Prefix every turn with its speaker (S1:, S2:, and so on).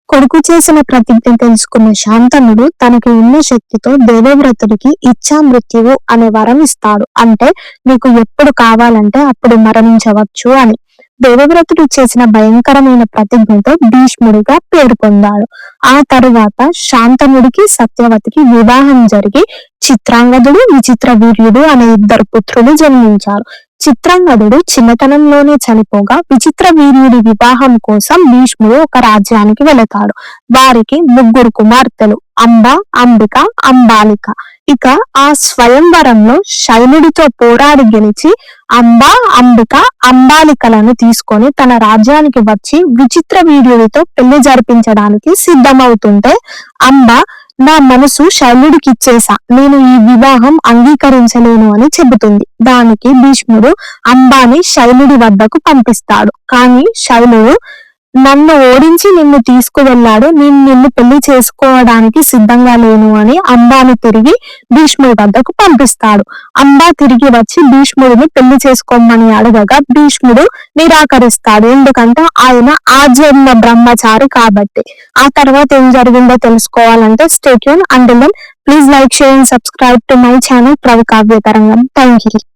S1: కొడుకు చేసిన ప్రతిజ్ఞ తెలుసుకున్న శాంతనుడు తనకి ఉన్న శక్తితో దేవవ్రతుడికి ఇచ్చా మృత్యువు అనే వరం ఇస్తాడు. అంటే నీకు ఎప్పుడు కావాలంటే అప్పుడు మరణించవచ్చు అని. దేవవ్రతుడు చేసిన భయంకరమైన ప్రతిజ్ఞతో భీష్ముడిగా పేరు పొందాడు. ఆ తరువాత శాంతనుడికి సత్యవతికి వివాహం జరిగి చిత్రాంగదుడు, విచిత్ర వీర్యుడు అనే ఇద్దరు పుత్రులు జన్మించారు. చిత్రాంగదుడు చిన్నతనంలోనే చనిపోగా విచిత్ర వీర్యుడి వివాహం కోసం భీష్ముడు ఒక రాజ్యానికి వెళతాడు. వారికి ముగ్గురు కుమార్తెలు అంబ, అంబిక, అంబాలిక. ఇక ఆ స్వయంవరంలో శైలుడితో పోరాడి గెలిచి అంబ, అంబిక, అంబాలికలను తీసుకొని తన రాజ్యానికి వచ్చి విచిత్ర వీర్యుడితో పెళ్లి జరిపించడానికి సిద్ధమవుతుంటే అంబ నా మనసు శైలుడికి ఇచ్చేసా, నేను ఈ వివాహం అంగీకరించలేను అని చెబుతుంది. దానికి భీష్ముడు అంబాని శైలుడి వద్దకు పంపిస్తాడు. కానీ శైలుడు నన్ను ఓడించి నిన్ను తీసుకువెళ్ళాడు, నేను నిన్ను పెళ్లి చేసుకోవడానికి సిద్ధంగా లేను అని అంబాని తిరిగి భీష్ముడి వద్దకు పంపిస్తాడు. అంబా తిరిగి వచ్చి భీష్ముడిని పెళ్లి చేసుకోమని అడగగా భీష్ముడు నిరాకరిస్తాడు. ఎందుకంటే ఆయన ఆజన్మ బ్రహ్మచారి కాబట్టి. ఆ తర్వాత ఏం జరిగిందో తెలుసుకోవాలంటే stay tune. Until then please like, share and subscribe to my channel Pravikavya Tarangam. Thank you.